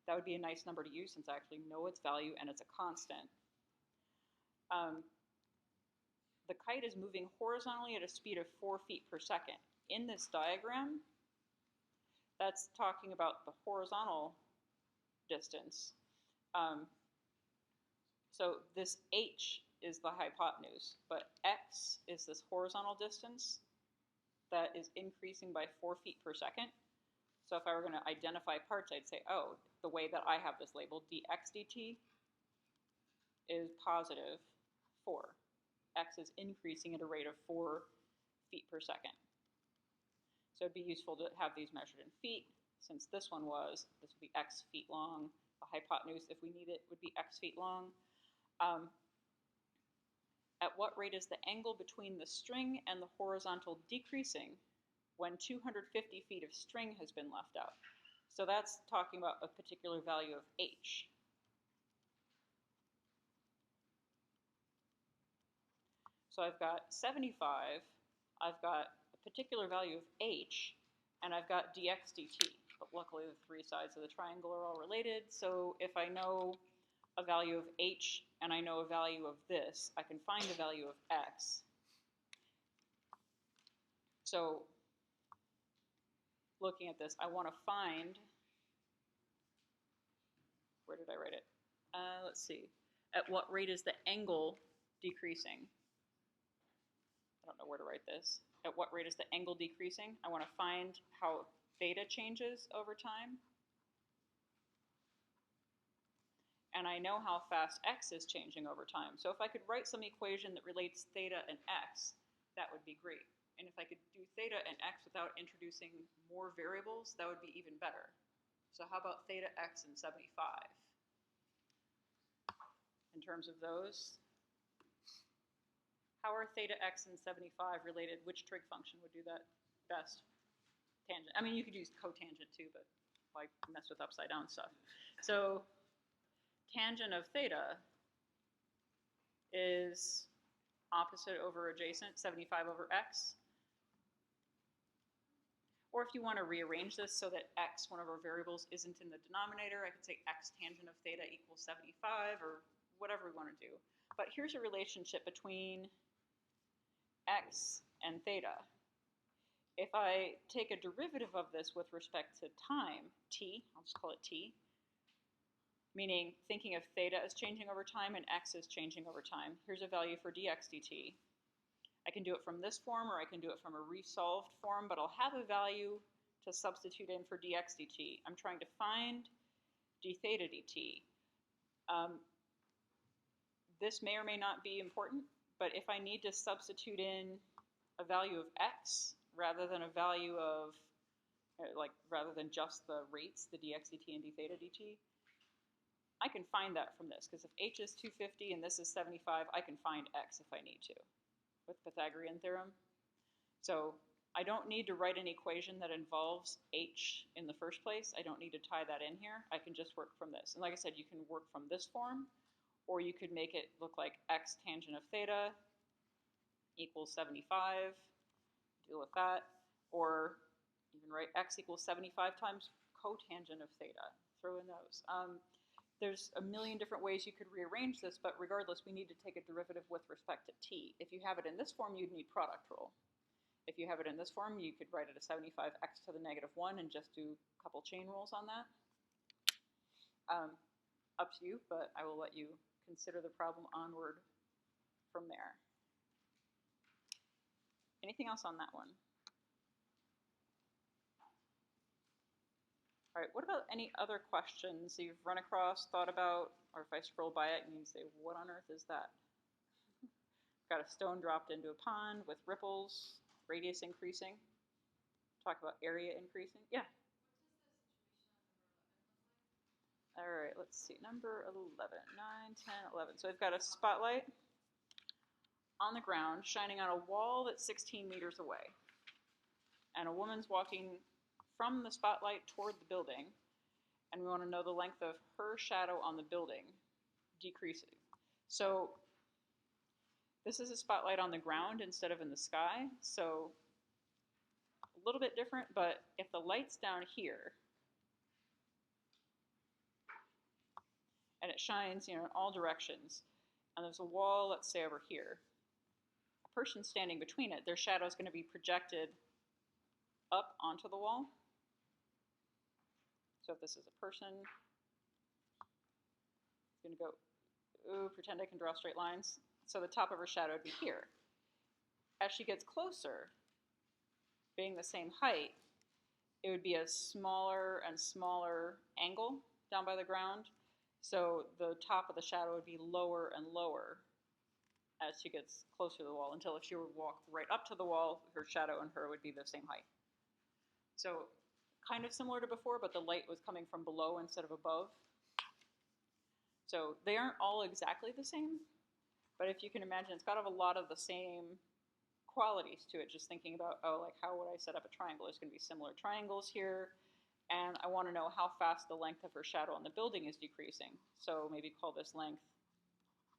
That would be a nice number to use since I actually know its value and it's a constant. The kite is moving horizontally at a speed of 4 feet per second. In this diagram, that's talking about the horizontal distance. So this h is the hypotenuse, but x is this horizontal distance that is increasing by 4 feet per second. So if I were going to identify parts, I'd say, oh, the way that I have this labeled, dx dt is positive 4. X is increasing at a rate of 4 feet per second. So it'd be useful to have these measured in feet. Since this one was, this would be x feet long. The hypotenuse, if we need it, would be x feet long. At what rate is the angle between the string and the horizontal decreasing when 250 feet of string has been left out? So that's talking about a particular value of h. So I've got 75, I've got a particular value of h, and I've got dx dt. But luckily the three sides of the triangle are all related, so if I know a value of h and I know a value of this, I can find a value of x. So looking at this, I want to find, where did I write it? Let's see. At what rate is the angle decreasing? I don't know where to write this. At what rate is the angle decreasing? I want to find how theta changes over time. And I know how fast x is changing over time. So if I could write some equation that relates theta and x, that would be great. And if I could do theta and x without introducing more variables, that would be even better. So how about theta x and 75? In terms of those, how are theta x and 75 related? Which trig function would do that best? Tangent. I mean, you could use cotangent too, but why mess with upside down stuff? So tangent of theta is opposite over adjacent, 75 over x. Or if you want to rearrange this so that x, one of our variables, isn't in the denominator, I could say x tangent of theta equals 75, or whatever we want to do. But here's a relationship between x and theta. If I take a derivative of this with respect to time, t, I'll just call it t, meaning thinking of theta as changing over time and x as changing over time. Here's a value for dx dt. I can do it from this form or I can do it from a resolved form, but I'll have a value to substitute in for dx dt. I'm trying to find d theta dt. This may or may not be important, but if I need to substitute in a value of x rather than a value of, rather than just the rates, the dx dt and d theta dt, I can find that from this, because if h is 250 and this is 75, I can find x if I need to with Pythagorean theorem. So I don't need to write an equation that involves h in the first place. I don't need to tie that in here. I can just work from this. And like I said, you can work from this form, or you could make it look like x tangent of theta equals 75 deal with that. Or even write x equals 75 times cotangent of theta. Throw in those. There's a million different ways you could rearrange this, but regardless, we need to take a derivative with respect to t. If you have it in this form, you'd need product rule. If you have it in this form, you could write it as 75x to the negative 1 and just do a couple chain rules on that. Up to you, but I will let you consider the problem onward from there. Anything else on that one? All right, what about any other questions you've run across, thought about, or if I scroll by it and you say, what on earth is that? Got a stone dropped into a pond with ripples, radius increasing. Talk about area increasing. Yeah. All right, let's see, number 11, 9, 10, 11. So we've got a spotlight on the ground shining on a wall that's 16 meters away. And a woman's walking from the spotlight toward the building, and we want to know the length of her shadow on the building decreasing. So this is a spotlight on the ground instead of in the sky, so a little bit different, but if the light's down here, and it shines, in all directions, and there's a wall, let's say over here, a person standing between it, their shadow is going to be projected up onto the wall. So if this is a person, it's going to go, ooh, pretend I can draw straight lines. So the top of her shadow would be here. As she gets closer, being the same height, it would be a smaller and smaller angle down by the ground. So the top of the shadow would be lower and lower as she gets closer to the wall, until if she were to walk right up to the wall, her shadow and her would be the same height. So kind of similar to before, but the light was coming from below instead of above. So they aren't all exactly the same, but if you can imagine, it's got a lot of the same qualities to it. Just thinking about, oh, like how would I set up a triangle? There's going to be similar triangles here, and I want to know how fast the length of her shadow on the building is decreasing. So maybe call this length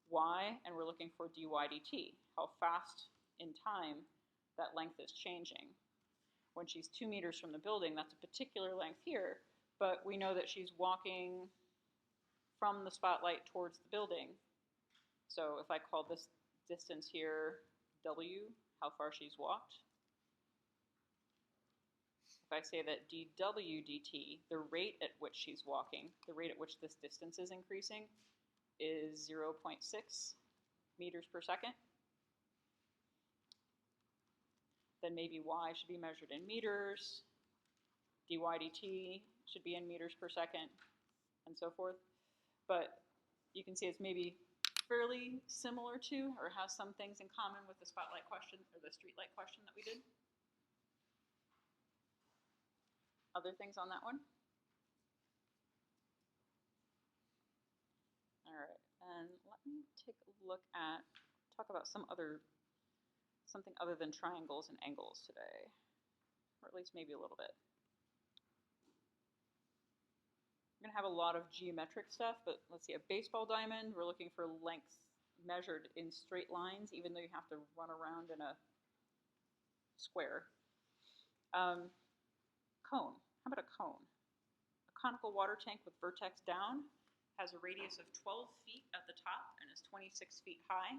y, and we're looking for dy dt, how fast in time that length is changing. When she's 2 meters from the building, that's a particular length here, but we know that she's walking from the spotlight towards the building. So if I call this distance here w, how far she's walked. If I say that dw dt, the rate at which she's walking, the rate at which this distance is increasing, is 0.6 meters per second. Then maybe y should be measured in meters, dy dt should be in meters per second, and so forth. But you can see it's maybe fairly similar to, or has some things in common with the spotlight question, or the streetlight question that we did. Other things on that one? All right, and let me take a look at, talk about something other than triangles and angles today, or at least maybe a little bit. We're going to have a lot of geometric stuff, but let's see, a baseball diamond, we're looking for length measured in straight lines, even though you have to run around in a square. Cone, how about a cone? A conical water tank with vertex down has a radius of 12 feet at the top and is 26 feet high.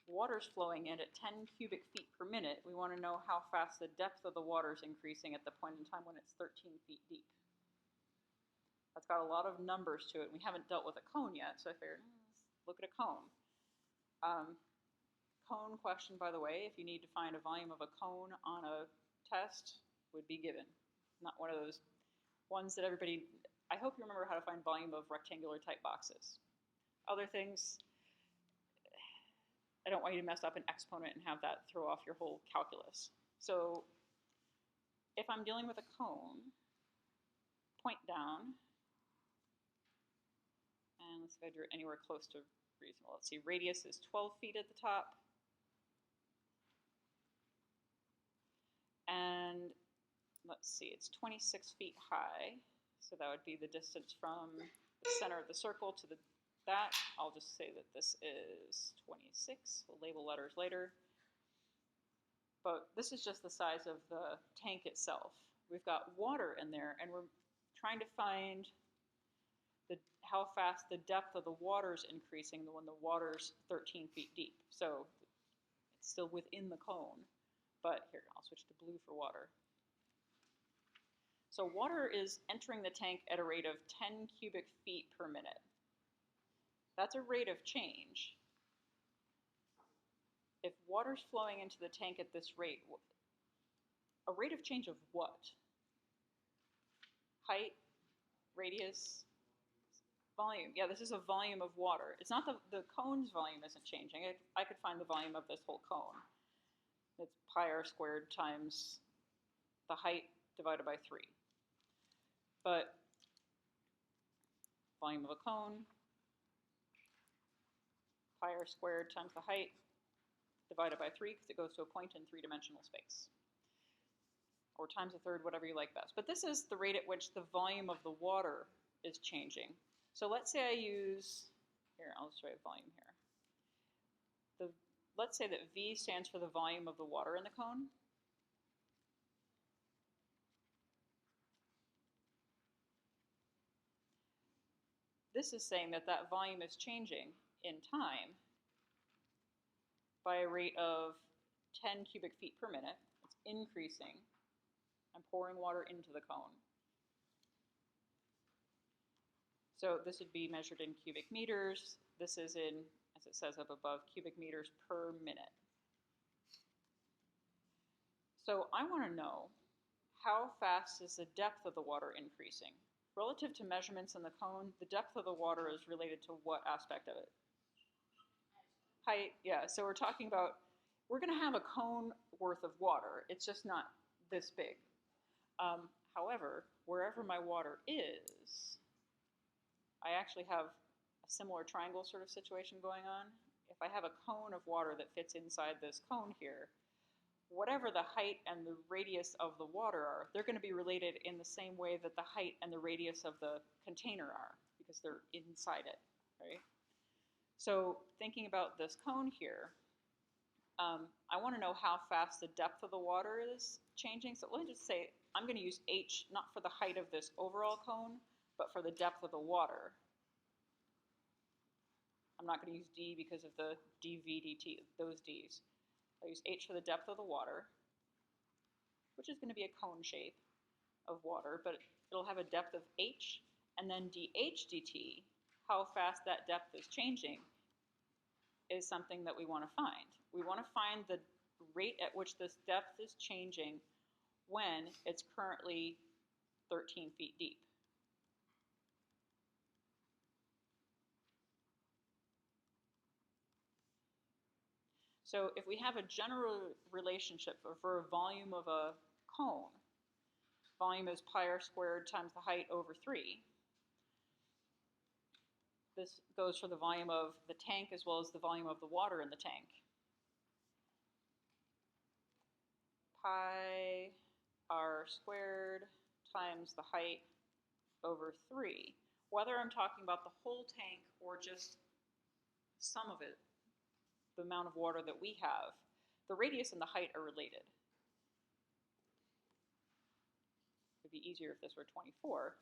Water's flowing in at 10 cubic feet per minute. We want to know how fast the depth of the water is increasing at the point in time when it's 13 feet deep. That's got a lot of numbers to it. We haven't dealt with a cone yet, so I figured, let's look at a cone. Cone question, by the way, if you need to find a volume of a cone on a test, would be given. Not one of those ones that everybody, I hope you remember how to find volume of rectangular type boxes. Other things, I don't want you to mess up an exponent and have that throw off your whole calculus. So if I'm dealing with a cone, point down, and let's see if I drew it anywhere close to reasonable. Let's see, radius is 12 feet at the top. And let's see, it's 26 feet high. So that would be the distance from the center of the circle to that. I'll just say that this is 26. We'll label letters later. but this is just the size of the tank itself. We've got water in there, and we're trying to find how fast the depth of the water is increasing when the water's 13 feet deep. So it's still within the cone, but here, I'll switch to blue for water. So water is entering the tank at a rate of 10 cubic feet per minute. That's a rate of change. If water's flowing into the tank at this rate, a rate of change of what? Height, radius, volume. Yeah, this is a volume of water. It's not the cone's volume isn't changing. I could find the volume of this whole cone. It's pi r squared times the height divided by 3. But volume of a cone, pi r squared times the height divided by 3, because it goes to a point in 3-dimensional space. Or times a third, whatever you like best. But this is the rate at which the volume of the water is changing. So let's say I use, here, I'll just write volume here. Let's say that V stands for the volume of the water in the cone. This is saying that that volume is changing in time by a rate of 10 cubic feet per minute. It's increasing. I'm pouring water into the cone. So this would be measured in cubic meters. This is in, as it says up above, cubic meters per minute. So I want to know, how fast is the depth of the water increasing? Relative to measurements in the cone, the depth of the water is related to what aspect of it? Height, yeah. So we're talking about, we're going to have a cone worth of water. It's just not this big. However, wherever my water is, I actually have a similar triangle sort of situation going on. If I have a cone of water that fits inside this cone here, whatever the height and the radius of the water are, they're going to be related in the same way that the height and the radius of the container are, because they're inside it, right? So thinking about this cone here, I want to know how fast the depth of the water is changing. So let me just say, I'm going to use H, not for the height of this overall cone, but for the depth of the water. I'm not going to use D because of the dV, dt, those D's. I'll use H for the depth of the water, which is going to be a cone shape of water, but it'll have a depth of H, and then dH dt, how fast that depth is changing, is something that we want to find. We want to find the rate at which this depth is changing when it's currently 13 feet deep. So if we have a general relationship for a volume of a cone, volume is pi r squared times the height over 3. This goes for the volume of the tank as well as the volume of the water in the tank. Pi r squared times the height over 3. Whether I'm talking about the whole tank or just some of it, the amount of water that we have, the radius and the height are related. It would be easier if this were 24.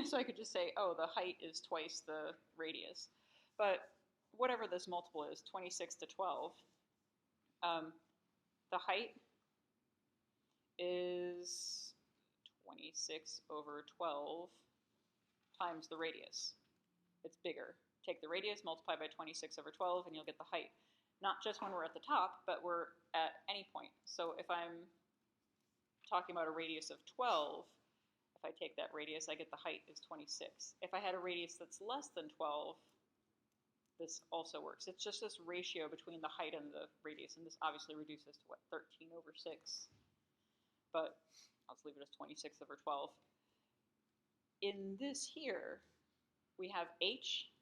So I could just say, oh, the height is twice the radius. But whatever this multiple is, 26 to 12, the height is 26 over 12 times the radius. It's bigger. Take the radius, multiply by 26 over 12, and you'll get the height. Not just when we're at the top, but we're at any point. So if I'm talking about a radius of 12, if I take that radius, I get the height is 26. If I had a radius that's less than 12, this also works. It's just this ratio between the height and the radius, and this obviously reduces to, what, 13 over 6? But I'll just leave it as 26 over 12. In this here, we have H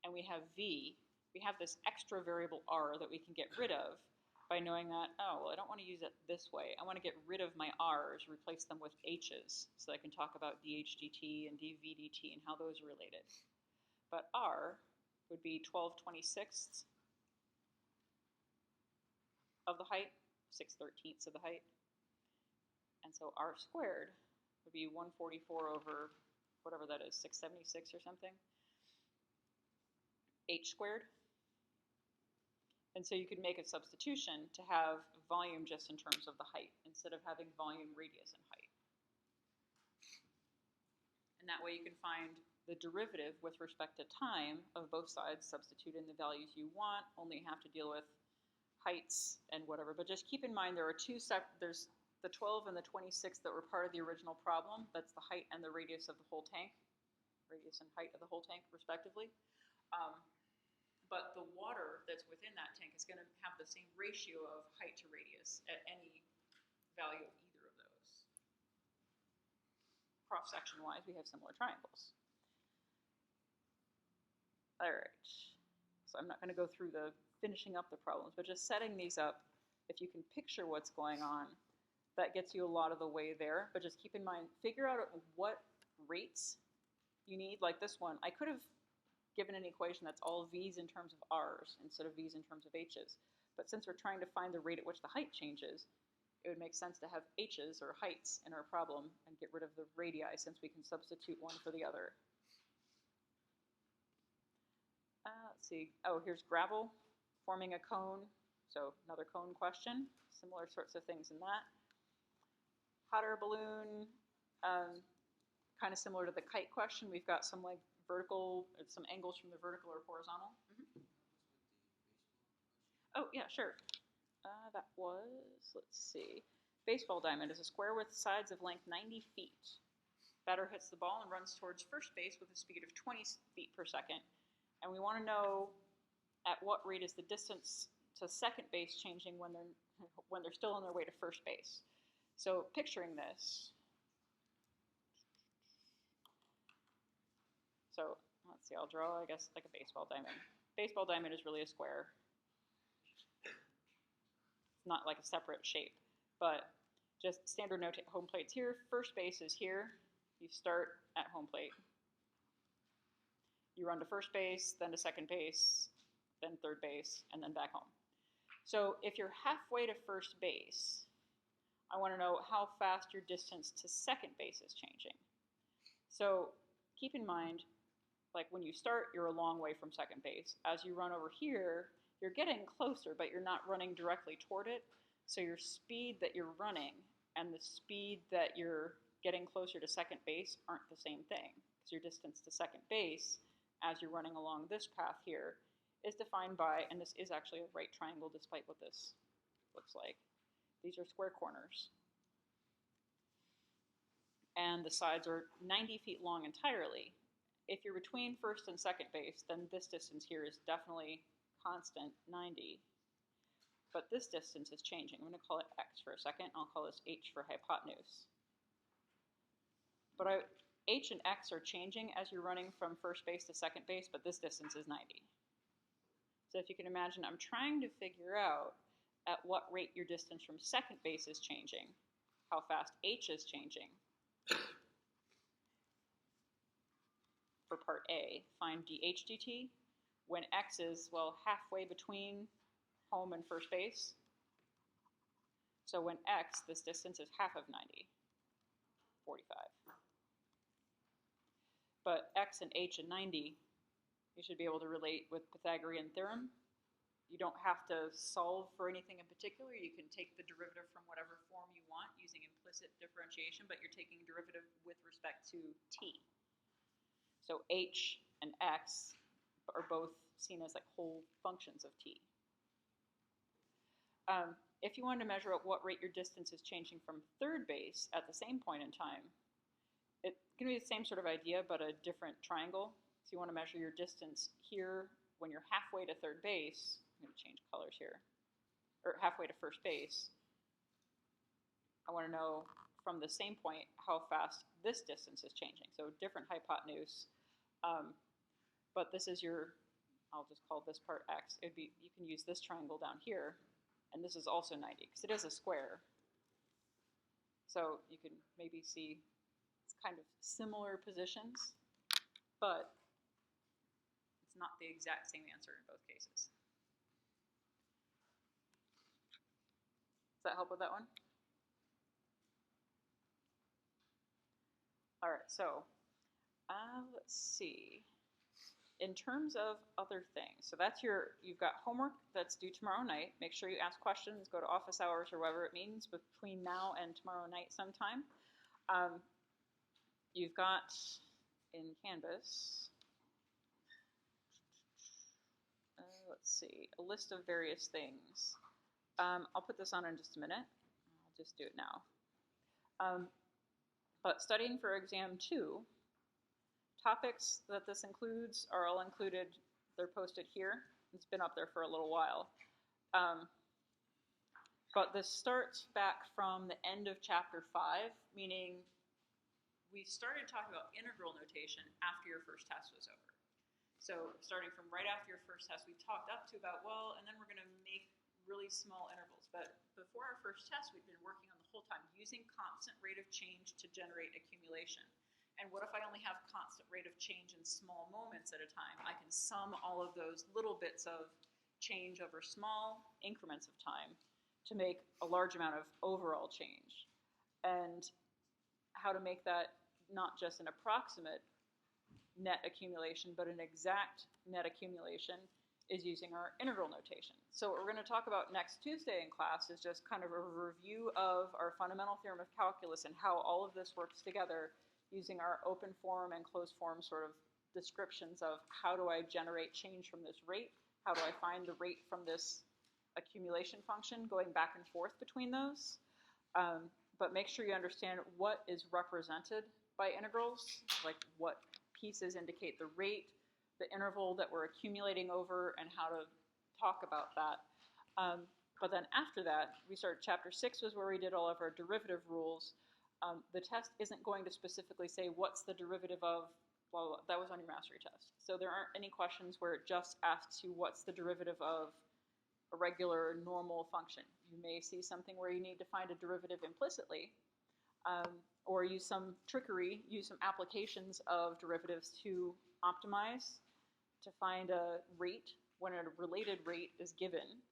and we have V. We have this extra variable R that we can get rid of by knowing that, oh, well, I don't want to use it this way. I want to get rid of my R's, replace them with H's, so I can talk about dH dt and dV dt and how those are related. But R would be 12/26 of the height, 6/13 of the height. And so r squared would be 144 over whatever that is, 676 or something, h squared. And so you could make a substitution to have volume just in terms of the height instead of having volume, radius, and height. And that way you can find the derivative with respect to time of both sides, substitute in the values you want, only have to deal with heights and whatever. But just keep in mind there are there's the 12 and the 26 that were part of the original problem. That's the height and the radius of the whole tank, radius and height of the whole tank respectively. But the water that's within that tank is going to have the same ratio of height to radius at any value of either of those. Cross-section wise, we have similar triangles. All right, so I'm not going to go through the finishing up the problems, but just setting these up, if you can picture what's going on, that gets you a lot of the way there. But just keep in mind, figure out what rates you need. Like this one, I could have given an equation that's all v's in terms of r's instead of v's in terms of h's. But since we're trying to find the rate at which the height changes, it would make sense to have h's or heights in our problem and get rid of the radii since we can substitute one for the other. Let's see. Oh, here's gravel forming a cone. So another cone question. Similar sorts of things in that. Hot air balloon, kind of similar to the kite question. We've got some like vertical, some angles from the vertical or horizontal. Oh, yeah, sure. That was, let's see. Baseball diamond is a square with sides of length 90 feet. Batter hits the ball and runs towards first base with a speed of 20 feet per second. And we want to know at what rate is the distance to second base changing when they're still on their way to first base. So picturing this. So let's see, I'll draw, I guess, like a baseball diamond. Baseball diamond is really a square. It's not like a separate shape, but just standard note, home plate's here, first base is here. You start at home plate. You run to first base, then to second base, then third base, and then back home. So if you're halfway to first base, I want to know how fast your distance to second base is changing. So keep in mind, like when you start, you're a long way from second base. As you run over here, you're getting closer, but you're not running directly toward it. So your speed that you're running and the speed that you're getting closer to second base aren't the same thing. Because your distance to second base, as you're running along this path here, is defined by, and this is actually a right triangle despite what this looks like. These are square corners. And the sides are 90 feet long entirely. If you're between first and second base, then this distance here is definitely constant, 90. But this distance is changing. I'm going to call it x for a second. I'll call this h for hypotenuse. But h and x are changing as you're running from first base to second base, but this distance is 90. So if you can imagine, I'm trying to figure out at what rate your distance from second base is changing, how fast h is changing. For part A, find dh dt when x is, well, halfway between home and first base. So when x, this distance is half of 90, 45. But x and h and 90, you should be able to relate with Pythagorean theorem. You don't have to solve for anything in particular. You can take the derivative from whatever form you want using implicit differentiation, but you're taking derivative with respect to t. So h and x are both seen as like whole functions of t. If you wanted to measure at what rate your distance is changing from third base at the same point in time, it's going to be the same sort of idea, but a different triangle. So you want to measure your distance here when you're halfway to third base. I'm going to change colors here. Or halfway to first base. I want to know from the same point how fast this distance is changing. So different hypotenuse. But this is your, I'll just call this part x. It'd be, you can use this triangle down here. And this is also 90 because it is a square. So you can maybe see it's kind of similar positions, but it's not the exact same answer in both cases. Does that help with that one? All right, so let's see. In terms of other things, so that's you've got homework that's due tomorrow night. Make sure you ask questions, go to office hours or whatever it means between now and tomorrow night sometime. You've got in Canvas, let's see, a list of various things. I'll put this on in just a minute. I'll just do it now. But studying for exam 2, topics that this includes are all included. They're posted here. It's been up there for a little while. But this starts back from the end of chapter 5, meaning we started talking about integral notation after your first test was over. So starting from right after your first test, we talked up to about, well, and then we're going to make really small intervals. But before our first test, we'd been working on the whole time using constant rate of change to generate accumulation. And what if I only have constant rate of change in small moments at a time? I can sum all of those little bits of change over small increments of time to make a large amount of overall change. And how to make that not just an approximate net accumulation, but an exact net accumulation is using our integral notation. So what we're going to talk about next Tuesday in class is just kind of a review of our fundamental theorem of calculus and how all of this works together using our open form and closed form sort of descriptions of how do I generate change from this rate, how do I find the rate from this accumulation function, going back and forth between those. But make sure you understand what is represented by integrals, like what pieces indicate the rate, the interval that we're accumulating over, and how to talk about that. But then after that, we start chapter 6 was where we did all of our derivative rules. The test isn't going to specifically say what's the derivative of, well, that was on your mastery test. So there aren't any questions where it just asks you what's the derivative of a regular normal function. You may see something where you need to find a derivative implicitly, or use some trickery, use some applications of derivatives to optimize, to find a rate when a related rate is given.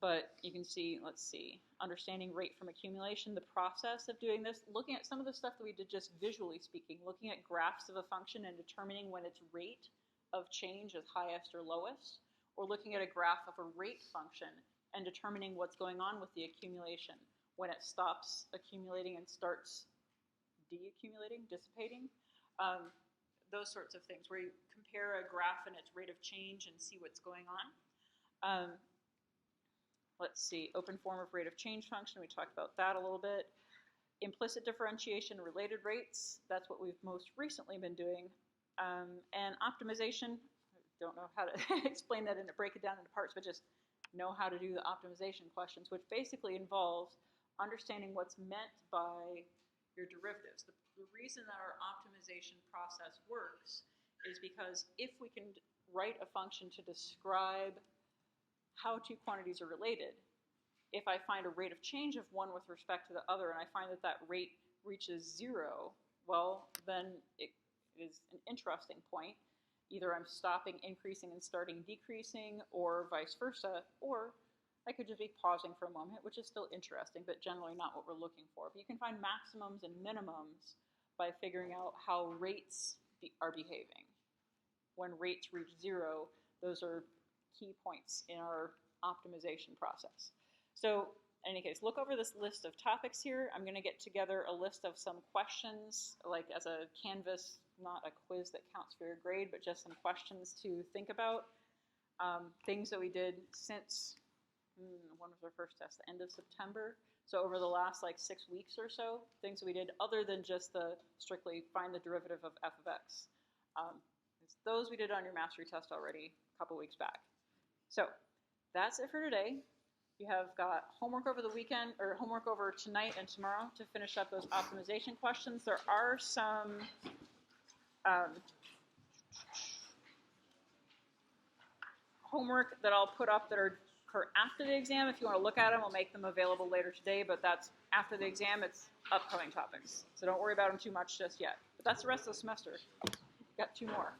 But you can see, let's see, understanding rate from accumulation, the process of doing this, looking at some of the stuff that we did just visually speaking, looking at graphs of a function and determining when its rate of change is highest or lowest, or looking at a graph of a rate function and determining what's going on with the accumulation, when it stops accumulating and starts deaccumulating, dissipating. Those sorts of things where you compare a graph and its rate of change and see what's going on. Let's see, open form of rate of change function, we talked about that a little bit. Implicit differentiation, related rates, that's what we've most recently been doing. And optimization, I don't know how to explain that and break it down into parts, but just know how to do the optimization questions, which basically involves understanding what's meant by your derivatives. The reason that our optimization process works is because if we can write a function to describe how two quantities are related, if I find a rate of change of one with respect to the other and I find that that rate reaches 0, well, then it is an interesting point. Either I'm stopping increasing and starting decreasing, or vice versa, or I could just be pausing for a moment, which is still interesting, but generally not what we're looking for. But you can find maximums and minimums by figuring out how rates are behaving. When rates reach 0, those are key points in our optimization process. So in any case, look over this list of topics here. I'm going to get together a list of some questions, like as a Canvas, not a quiz that counts for your grade, but just some questions to think about. Things that we did since, when was our first test? The end of September. So over the last like 6 weeks or so, things that we did other than just the strictly find the derivative of f of x. Those we did on your mastery test already a couple weeks back. So that's it for today. You have got homework over the weekend, or homework over tonight and tomorrow to finish up those optimization questions. There are some homework that I'll put up that are for after the exam. If you want to look at them, I'll make them available later today, but that's after the exam. It's upcoming topics. So don't worry about them too much just yet. But that's the rest of the semester. Got 2 more.